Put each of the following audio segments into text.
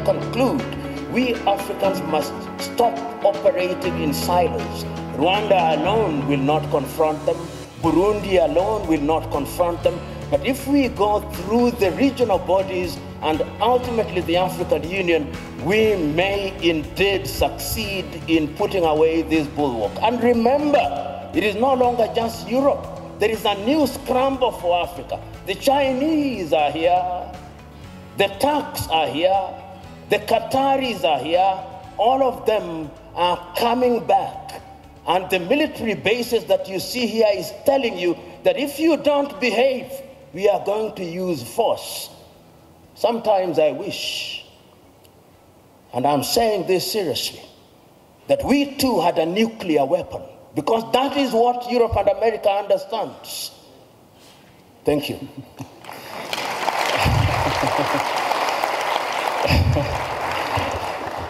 conclude, we Africans must stop operating in silos. Rwanda alone will not confront them. Burundi alone will not confront them. But if we go through the regional bodies and ultimately the African Union, we may indeed succeed in putting away this bulwark. And remember, it is no longer just Europe. There is a new scramble for Africa. The Chinese are here. The Turks are here. The Qataris are here. All of them are coming back. And the military bases that you see here is telling you that if you don't behave, we are going to use force. Sometimes I wish, and I'm saying this seriously, that we too had a nuclear weapon, because that is what Europe and America understands. Thank you.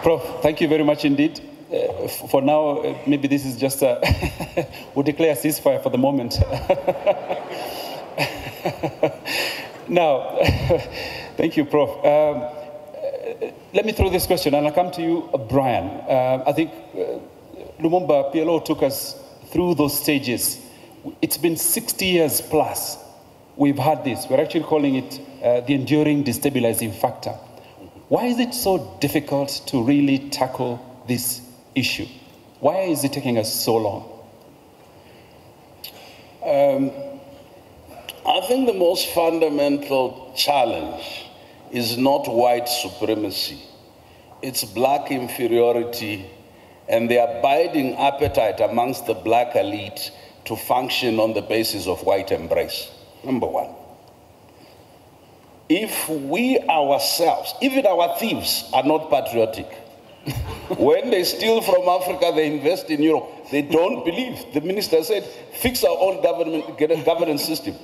Prof, thank you very much indeed. For now, maybe this is just a, we'll declare a ceasefire for the moment. Now, thank you, Prof. Let me throw this question, and I'll come to you, Brian. I think Lumumba PLO took us through those stages. It's been 60 years plus we've had this. We're actually calling it the enduring destabilizing factor. Why is it so difficult to really tackle this issue? Why is it taking us so long? I think the most fundamental challenge is not white supremacy. It's black inferiority and the abiding appetite amongst the black elite to function on the basis of white embrace. Number one. If we ourselves, even our thieves, are not patriotic, when they steal from Africa, they invest in Europe. They don't believe. The minister said, fix our own governance system.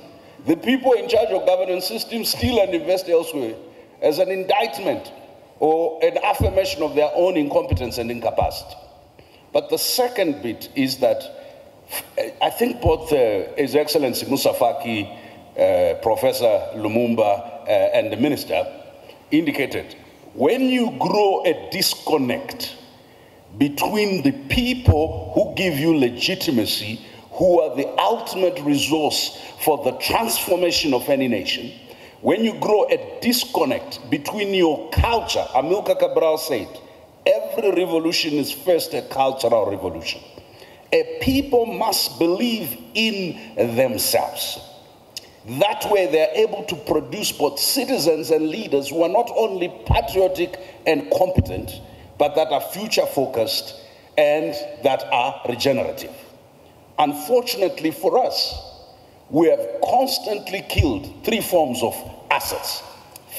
The people in charge of governance systems steal and invest elsewhere as an indictment or an affirmation of their own incompetence and incapacity. But the second bit is that I think both His Excellency Moussa Faki, Professor Lumumba, and the minister indicated, when you grow a disconnect between the people who give you legitimacy, who are the ultimate resource for the transformation of any nation, when you grow a disconnect between your culture, Amilcar Cabral said, every revolution is first a cultural revolution. A people must believe in themselves. That way they're able to produce both citizens and leaders who are not only patriotic and competent, but that are future focused and that are regenerative. Unfortunately for us, we have constantly killed three forms of assets.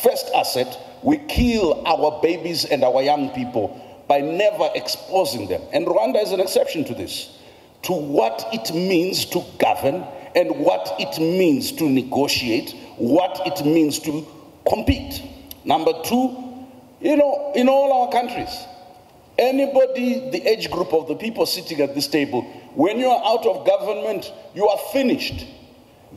First asset, we kill our babies and our young people by never exposing them. And Rwanda is an exception to this, to what it means to govern and what it means to negotiate, what it means to compete. Number two, in all our countries, anybody, the age group of the people sitting at this table, when you are out of government, you are finished.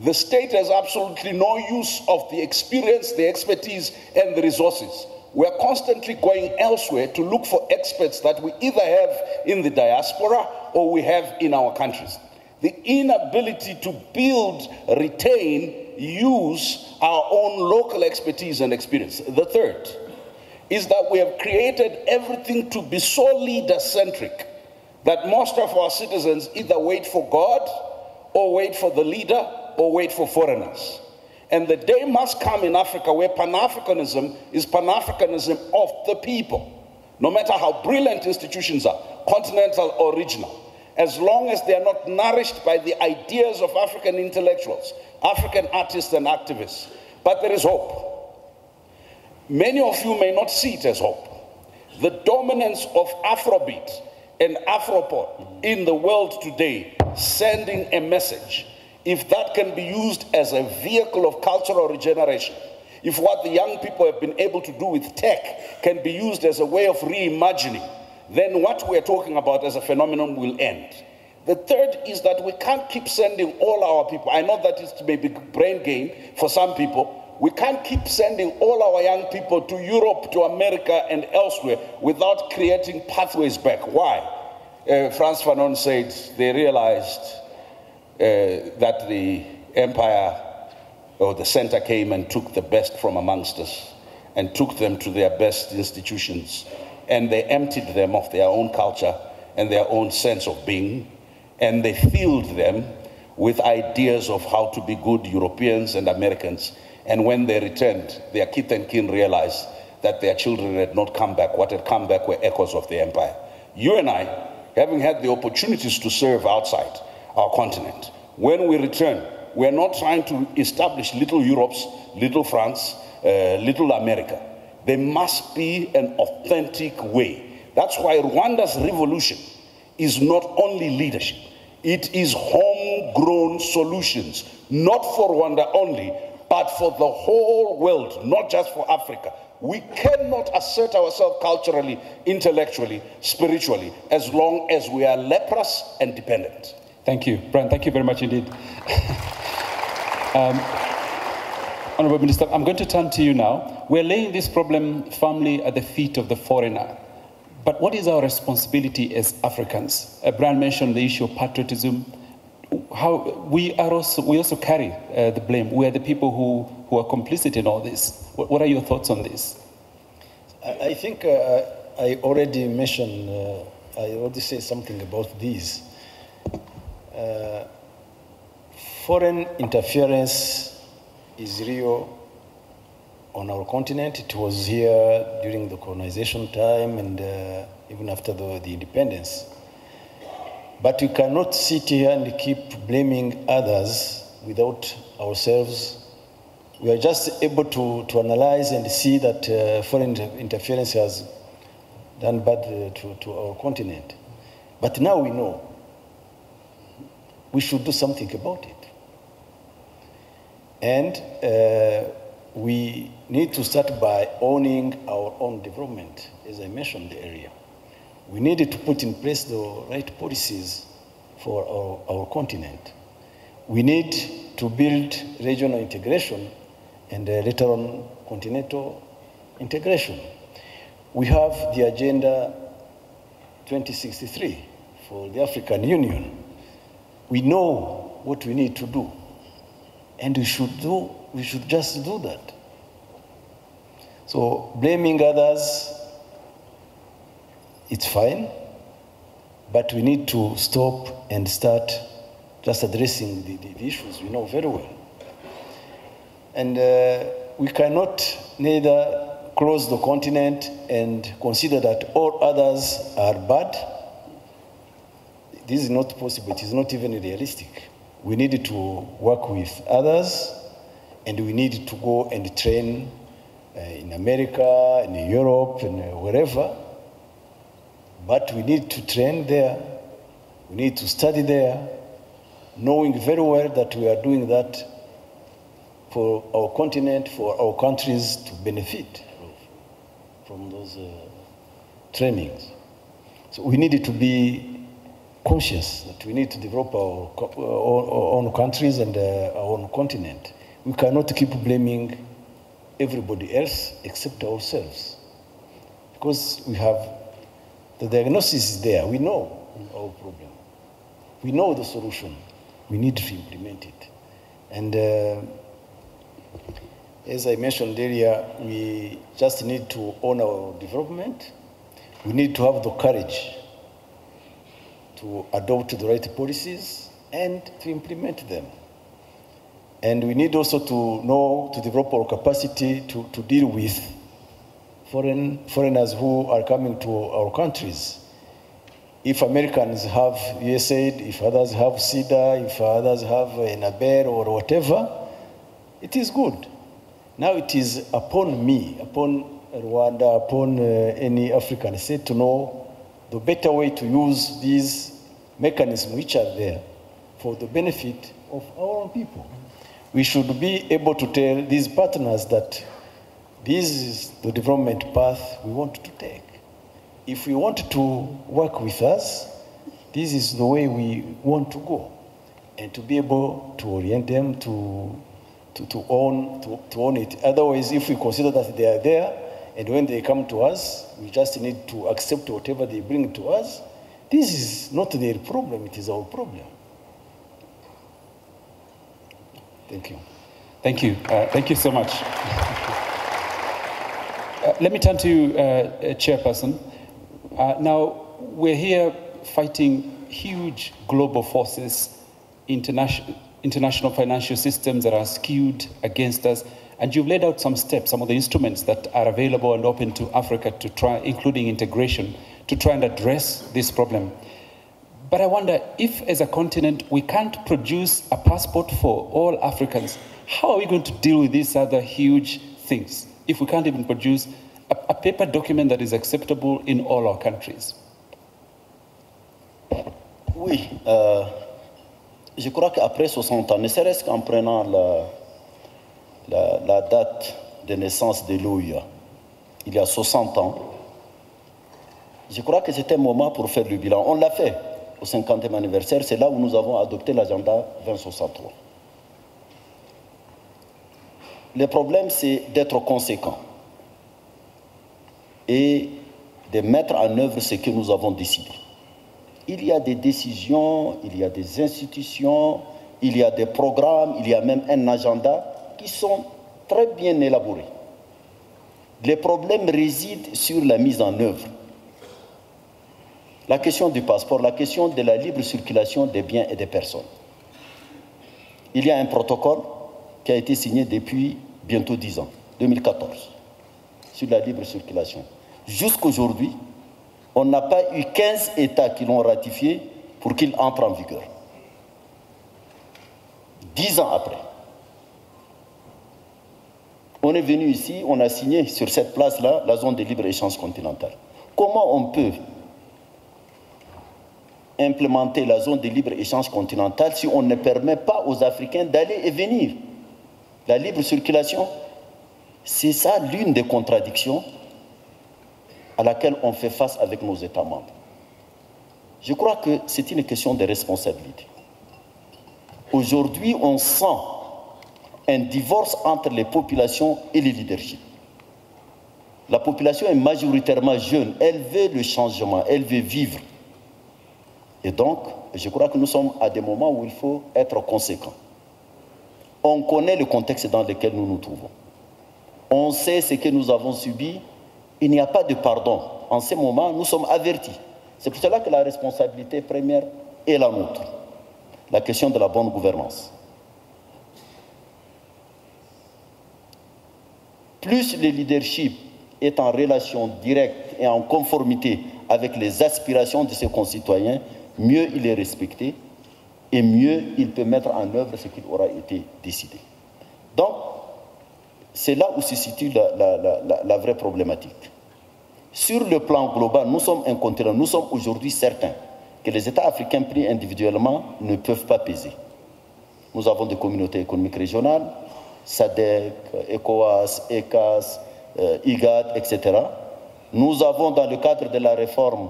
The state has absolutely no use of the experience, the expertise, and the resources. We are constantly going elsewhere to look for experts that we either have in the diaspora or we have in our countries. The inability to build, retain, use our own local expertise and experience. The third is that we have created everything to be so leader-centric that most of our citizens either wait for God or wait for the leader or wait for foreigners. And the day must come in Africa where Pan-Africanism is Pan-Africanism of the people. No matter how brilliant institutions are, continental or regional, as long as they are not nourished by the ideas of African intellectuals, African artists and activists. But there is hope. Many of you may not see it as hope. The dominance of Afrobeat and Afropop in the world today, sending a message, if that can be used as a vehicle of cultural regeneration, if what the young people have been able to do with tech can be used as a way of reimagining, then what we're talking about as a phenomenon will end. The third is that we can't keep sending all our people. I know that it may be brain gain for some people, We can't keep sending all our young people to Europe, to America, and elsewhere without creating pathways back. Why? Frantz Fanon said they realized that the empire or the center came and took the best from amongst us and took them to their best institutions, and they emptied them of their own culture and their own sense of being, and they filled them with ideas of how to be good Europeans and Americans. And when they returned, their kith and kin realized that their children had not come back. What had come back were echoes of the empire. You and I, having had the opportunities to serve outside our continent, when we return, we're not trying to establish little Europe's, little France, little America. There must be an authentic way. That's why Rwanda's revolution is not only leadership. It is homegrown solutions, not for Rwanda only, but for the whole world, not just for Africa. We cannot assert ourselves culturally, intellectually, spiritually, as long as we are leprous and dependent. Thank you, Brian. Thank you very much indeed. Honorable Minister, I'm going to turn to you now. We're laying this problem firmly at the feet of the foreigner. But what is our responsibility as Africans? Brian mentioned the issue of patriotism. How we also carry the blame. We are the people who are complicit in all this. What are your thoughts on this? I think I already mentioned, I already said something about this. Foreign interference is real on our continent. It was here during the colonization time and even after the independence. But we cannot sit here and keep blaming others without ourselves. We are just able to analyze and see that foreign interference has done bad to our continent. But now we know we should do something about it. And we need to start by owning our own development, as I mentioned earlier. We needed to put in place the right policies for our continent. We need to build regional integration and later on continental integration. We have the Agenda 2063 for the African Union. We know what we need to do, and we should just do that. So blaming others, it's fine, but we need to stop and start just addressing the issues we know very well. And we cannot neither close the continent and consider that all others are bad. This is not possible. It is not even realistic. We need to work with others, and we need to go and train in America, in Europe, and wherever. But we need to train there. We need to study there, knowing very well that we are doing that for our continent, for our countries to benefit from those trainings. So we need to be conscious that we need to develop our own countries and our own continent. We cannot keep blaming everybody else except ourselves, because we have the diagnosis is there. We know our problem. We know the solution. We need to implement it. And as I mentioned earlier, we just need to own our development. We need to have the courage to adopt the right policies and to implement them. And we need also to know, to develop our capacity to deal with foreigners who are coming to our countries. If Americans have USAID, if others have SIDA, if others have NABER or whatever, it is good. Now it is upon me, upon Rwanda, upon any African state to know the better way to use these mechanisms which are there for the benefit of our own people. We should be able to tell these partners that this is the development path we want to take. If we want to work with us, this is the way we want to go, and to be able to orient them to to own it. Otherwise, if we consider that they are there, and when they come to us, we just need to accept whatever they bring to us, this is not their problem, it is our problem. Thank you. Thank you. Thank you so much. Let me turn to you, Chairperson. Now, we're here fighting huge global forces, international financial systems that are skewed against us, and you've laid out some steps, some of the instruments that are available and open to Africa to try, including integration, to try and address this problem. But I wonder if, as a continent, we can't produce a passport for all Africans, how are we going to deal with these other huge things if we can't even produce a paper document that is acceptable in all our countries? Oui, je crois qu'après 60 ans, ne serait-ce qu'en prenant la date de naissance de l'OUA, il y a 60 ans, je crois que c'était un moment pour faire le bilan. On l'a fait au 50e anniversaire, c'est là où nous avons adopté l'agenda 2063. Le problème, c'est d'être conséquent et de mettre en œuvre ce que nous avons décidé. Il y a des décisions, il y a des institutions, il y a des programmes, il y a même un agenda qui sont très bien élaborés. Les problèmes résident sur la mise en œuvre. La question du passeport, la question de la libre circulation des biens et des personnes. Il y a un protocole qui a été signé depuis bientôt 10 ans, 2014, sur la libre circulation. Jusqu'aujourd'hui, on n'a pas eu 15 États qui l'ont ratifié pour qu'il entre en vigueur. 10 ans après. On est venu ici, on a signé sur cette place-là la zone de libre-échange continentale. Comment on peut implémenter la zone de libre-échange continentale si on ne permet pas aux Africains d'aller et venir? La libre circulation, c'est ça l'une des contradictions à laquelle on fait face avec nos États membres. Je crois que c'est une question de responsabilité. Aujourd'hui, on sent un divorce entre les populations et les leaderships. La population est majoritairement jeune, elle veut le changement, elle veut vivre. Et donc, je crois que nous sommes à des moments où il faut être conséquent. On connaît le contexte dans lequel nous nous trouvons. On sait ce que nous avons subi. Il n'y a pas de pardon. En ce moment, nous sommes avertis. C'est pour cela que la responsabilité première est la nôtre. La question de la bonne gouvernance. Plus le leadership est en relation directe et en conformité avec les aspirations de ses concitoyens, mieux il est respecté et mieux il peut mettre en œuvre ce qui aura été décidé. Donc, c'est là où se situe la vraie problématique. Sur le plan global, nous sommes un continent, nous sommes aujourd'hui certains que les États africains pris individuellement ne peuvent pas peser. Nous avons des communautés économiques régionales, SADC, ECOWAS, ECAS, IGAD, etc. Nous avons, dans le cadre de la réforme,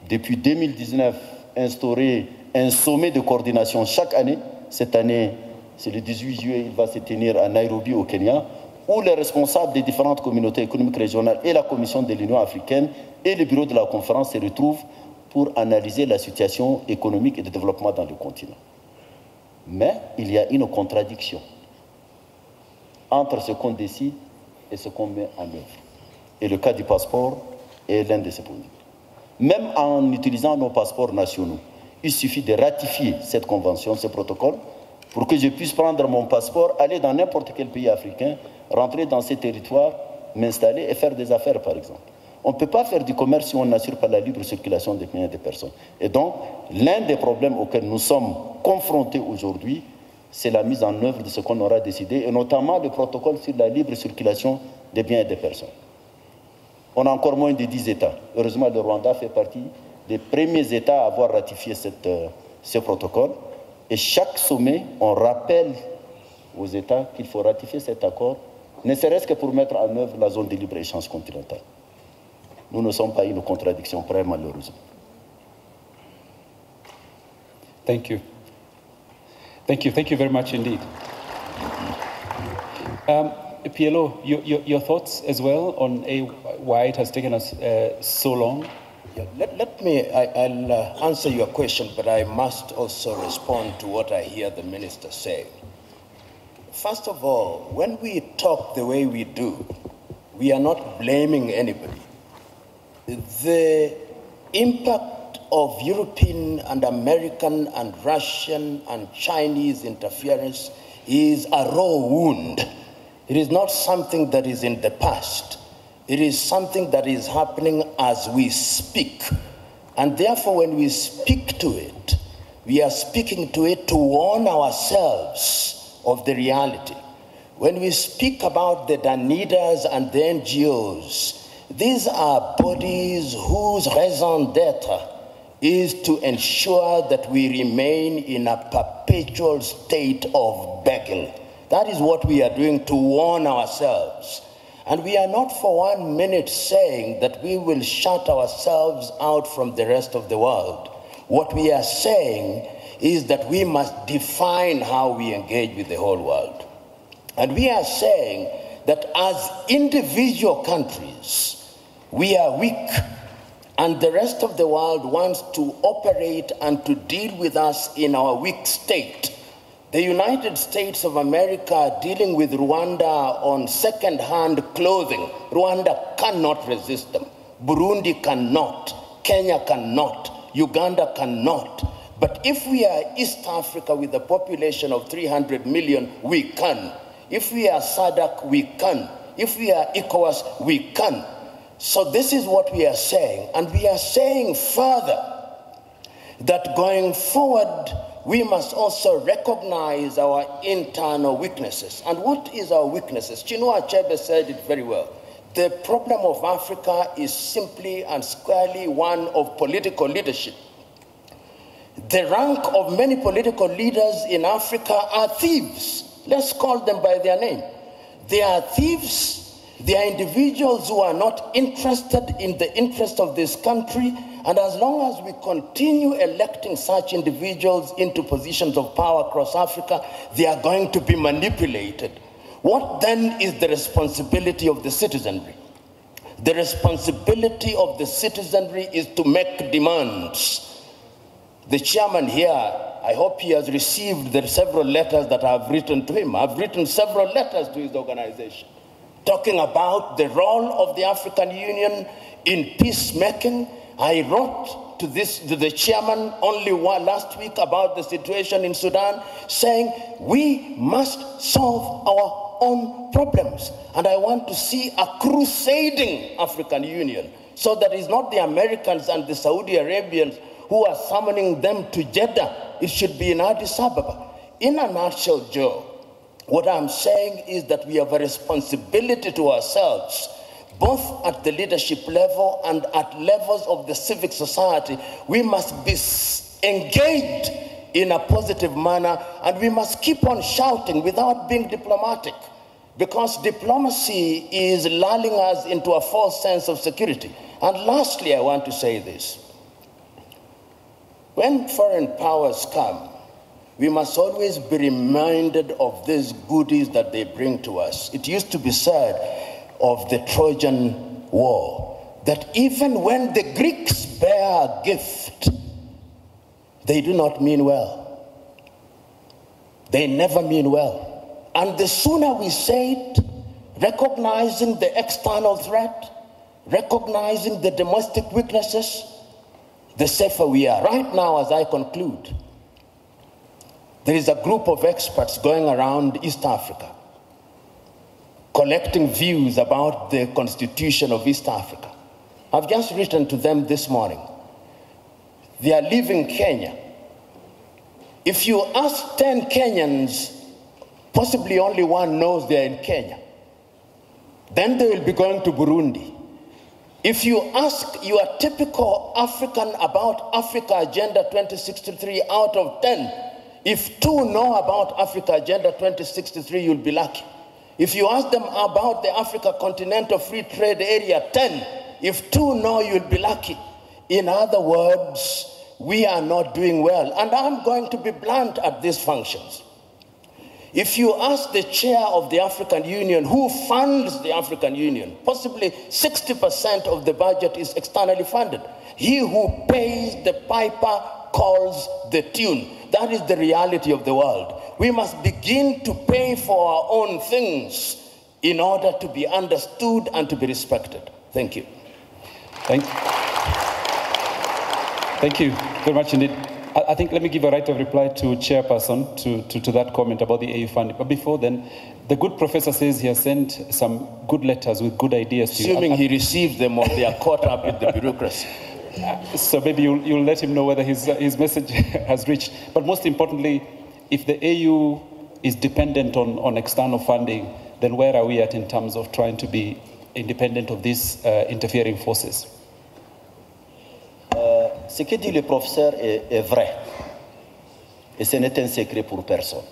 depuis 2019, instauré un sommet de coordination chaque année. Cette année, c'est le 18 juillet, il va se tenir à Nairobi, au Kenya, où les responsables des différentes communautés économiques régionales et la Commission de l'Union africaine et le bureau de la conférence se retrouvent pour analyser la situation économique et de développement dans le continent. Mais il y a une contradiction entre ce qu'on décide et ce qu'on met en œuvre. Et le cas du passeport est l'un de ces points. Même en utilisant nos passeports nationaux, il suffit de ratifier cette convention, ce protocole, pour que je puisse prendre mon passeport, aller dans n'importe quel pays africain, rentrer dans ces territoires, m'installer et faire des affaires, par exemple. On ne peut pas faire du commerce si on n'assure pas la libre circulation des biens et des personnes. Et donc, l'un des problèmes auxquels nous sommes confrontés aujourd'hui, c'est la mise en œuvre de ce qu'on aura décidé, et notamment le protocole sur la libre circulation des biens et des personnes. On a encore moins de 10 États. Heureusement, le Rwanda fait partie des premiers États à avoir ratifié ce protocole. Et chaque sommet, on rappelle aux États qu'il faut ratifier cet accord, ne serait-ce que pour mettre en œuvre la zone de libre-échange continentale. Nous ne sommes pas une contradiction près, malheureusement. Thank you. Thank you. Thank you very much indeed. PLO, your thoughts as well on why it has taken us so long? I'll answer your question, but I must also respond to what I hear the minister say. First of all, when we talk the way we do, we are not blaming anybody. The impact of European and American and Russian and Chinese interference is a raw wound. It is not something that is in the past. It is something that is happening as we speak. And therefore, when we speak to it, we are speaking to it to warn ourselves of the reality. When we speak about the Danidas and the NGOs, these are bodies whose raison d'etre is to ensure that we remain in a perpetual state of begging. That is what we are doing to warn ourselves. And we are not for 1 minute saying that we will shut ourselves out from the rest of the world. What we are saying is that we must define how we engage with the whole world. And we are saying that as individual countries, we are weak, and the rest of the world wants to operate and to deal with us in our weak state. The United States of America are dealing with Rwanda on second-hand clothing. Rwanda cannot resist them. Burundi cannot. Kenya cannot. Uganda cannot. But if we are East Africa with a population of 300 million, we can. If we are SADC, we can. If we are ECOWAS, we can. So this is what we are saying. And we are saying further that going forward, we must also recognize our internal weaknesses. And what is our weaknesses? Chinua Achebe said it very well. The problem of Africa is simply and squarely one of political leadership. The rank of many political leaders in Africa are thieves. Let's call them by their name. They are thieves. They are individuals who are not interested in the interest of this country. And as long as we continue electing such individuals into positions of power across Africa, they are going to be manipulated. What then is the responsibility of the citizenry? The responsibility of the citizenry is to make demands. The chairman here, I hope he has received the several letters that I have written to him. I've written several letters to his organization talking about the role of the African Union in peacemaking. I wrote to the chairman only last week about the situation in Sudan, saying we must solve our own problems. And I want to see a crusading African Union, so that it's not the Americans and the Saudi Arabians who are summoning them to Jeddah. It should be in Addis Ababa. In a nutshell, Joe, what I'm saying is that we have a responsibility to ourselves, both at the leadership level and at levels of the civic society. We must be engaged in a positive manner, and we must keep on shouting without being diplomatic, because diplomacy is lulling us into a false sense of security. And lastly, I want to say this. When foreign powers come, we must always be reminded of these goodies that they bring to us. It used to be said of the Trojan War that even when the Greeks bear a gift, they do not mean well. They never mean well. And the sooner we say it, recognizing the external threat, recognizing the domestic weaknesses, the safer we are. Right now, as I conclude, there is a group of experts going around East Africa collecting views about the constitution of East Africa. I've just written to them this morning. They are leaving Kenya. If you ask 10 Kenyans, possibly only one knows they're in Kenya. Then they will be going to Burundi. If you ask your typical African about Africa Agenda 2063 out of 10, if 2 know about Africa Agenda 2063, you'll be lucky. If you ask them about the Africa Continental Free Trade Area 10, if 2 know, you'll be lucky. In other words, we are not doing well. And I'm going to be blunt at these functions. If you ask the chair of the African Union who funds the African Union, possibly 60% of the budget is externally funded. He who pays the piper calls the tune. That is the reality of the world. We must begin to pay for our own things in order to be understood and to be respected. Thank you. Thank you very much indeed. I think let me give a right of reply to Chairperson to that comment about the AU funding. But before then, the good professor says he has sent some good letters with good ideas to you. Assuming he received them or they are caught up with the bureaucracy. So maybe you'll let him know whether his message has reached. But most importantly, if the AU is dependent on external funding, then where are we at in terms of trying to be independent of these interfering forces? Ce que dit le professeur est vrai, et ce n'est un secret pour personne.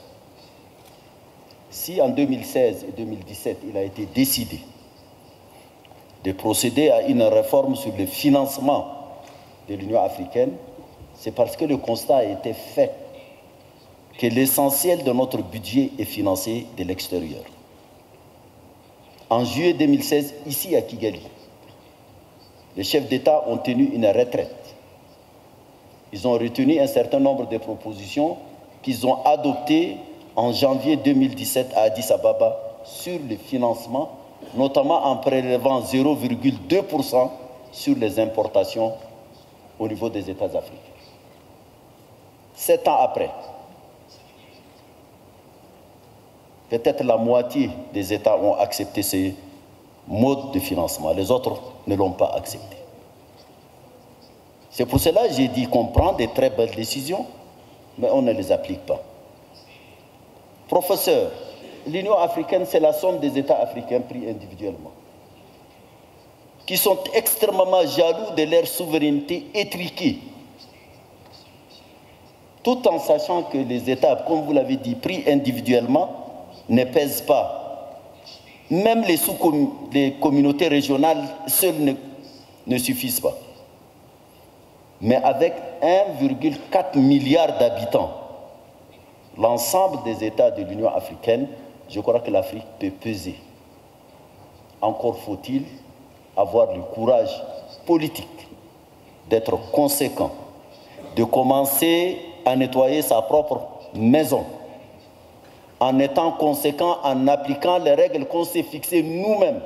Si en 2016 et 2017, il a été décidé de procéder à une réforme sur le financement de l'Union africaine, c'est parce que le constat a été fait que l'essentiel de notre budget est financé de l'extérieur. En juillet 2016, ici à Kigali, les chefs d'État ont tenu une retraite. Ils ont retenu un certain nombre de propositions qu'ils ont adoptées en janvier 2017 à Addis Ababa sur le financement, notamment en prélevant 0,2% sur les importations au niveau des États africains. 7 ans après, peut-être la moitié des États ont accepté ces modes de financement. Les autres ne l'ont pas accepté. C'est pour cela que j'ai dit qu'on prend des très belles décisions, mais on ne les applique pas. Professeur, l'Union africaine, c'est la somme des États africains pris individuellement, qui sont extrêmement jaloux de leur souveraineté étriquée, tout en sachant que les États, comme vous l'avez dit, pris individuellement, ne pèsent pas. Même les communautés régionales seules ne suffisent pas. Mais avec 1,4 milliard d'habitants, l'ensemble des États de l'Union africaine, je crois que l'Afrique peut peser. Encore faut-il avoir le courage politique d'être conséquent, de commencer à nettoyer sa propre maison, en étant conséquent, en appliquant les règles qu'on s'est fixées nous-mêmes.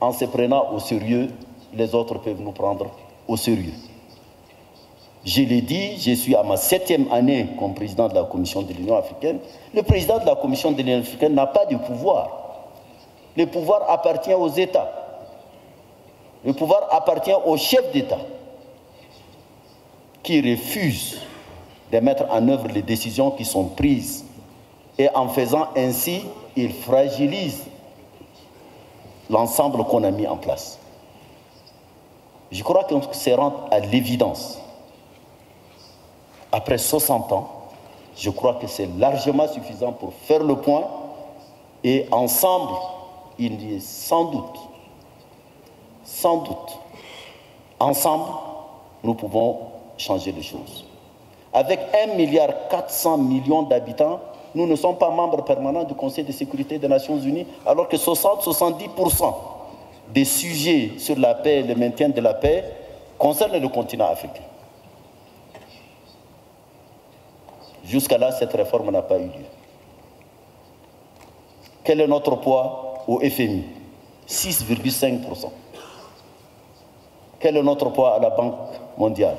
En se prenant au sérieux, les autres peuvent nous prendre au sérieux. Je l'ai dit, je suis à ma 7e année comme président de la Commission de l'Union africaine. Le président de la Commission de l'Union africaine n'a pas de pouvoir. Le pouvoir appartient aux États. Le pouvoir appartient aux chefs d'État qui refusent de mettre en œuvre les décisions qui sont prises. Et en faisant ainsi, ils fragilisent l'ensemble qu'on a mis en place. Je crois qu'on se rend à l'évidence. Après 60 ans, je crois que c'est largement suffisant pour faire le point et ensemble, il est sans doute, ensemble, nous pouvons changer les choses. Avec 1,4 milliard d'habitants, nous ne sommes pas membres permanents du Conseil de sécurité des Nations Unies, alors que 60-70% des sujets sur la paix et le maintien de la paix concernent le continent africain. Jusqu'à là, cette réforme n'a pas eu lieu. Quel est notre poids au FMI? 6,5%. Quel est notre poids à la Banque mondiale?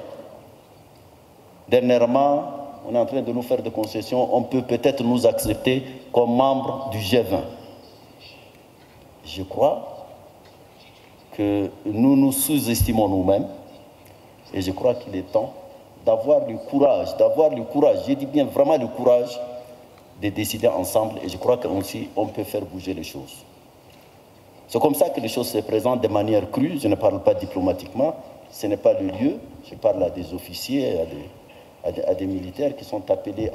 Dernièrement, on est en train de nous faire des concessions. On peut peut-être nous accepter comme membre du G20. Je crois que nous nous sous-estimons nous-mêmes et je crois qu'il est temps d'avoir le courage, je dis bien vraiment le courage de décider ensemble et je crois qu'aussi on peut faire bouger les choses. C'est comme ça que les choses se présentent de manière crue, je ne parle pas diplomatiquement, ce n'est pas le lieu, je parle à des officiers, à des militaires qui sont appelés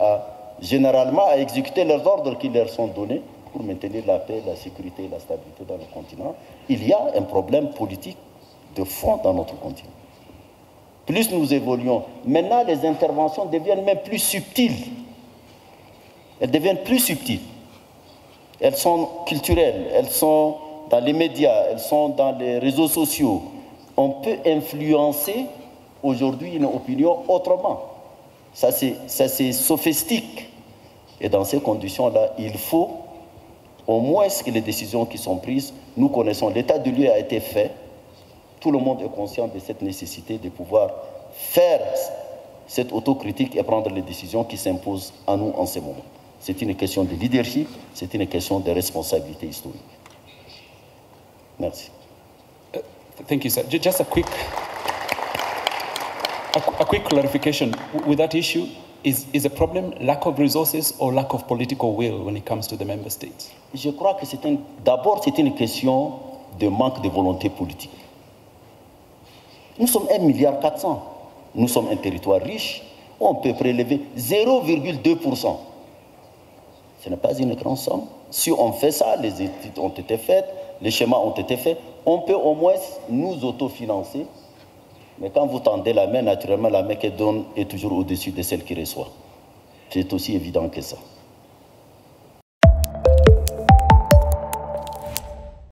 généralement à exécuter leurs ordres qui leur sont donnés pour maintenir la paix, la sécurité et la stabilité dans le continent. Il y a un problème politique de fond dans notre continent. Plus nous évoluons, maintenant les interventions deviennent même plus subtiles. elles deviennent plus subtiles. Elles sont culturelles, elles sont dans les médias, elles sont dans les réseaux sociaux. On peut influencer aujourd'hui une opinion autrement. Ça, c'est sophistique. Et dans ces conditions-là, il faut au moins que les décisions qui sont prises, nous connaissons, l'état de lieu a été fait. Tout le monde est conscient de cette nécessité de pouvoir faire cette autocritique et prendre les décisions qui s'imposent à nous en ce moment. C'est une question de leadership, c'est une question de responsabilité historique. Merci. Thank you, sir. Just a quick clarification. With that issue, is the problem lack of resources or lack of political will when it comes to the member states? Je crois que d'abord, c'est une question de manque de volonté politique. Nous sommes 1,4 milliard. Nous sommes un territoire riche. On peut prélever 0,2%. Ce n'est pas une grande somme. Si on fait ça, les études ont été faites, les schémas ont été faits, on peut au moins nous autofinancer. Mais quand vous tendez la main, naturellement, la main qui donne est toujours au-dessus de celle qui reçoit. C'est aussi évident que ça.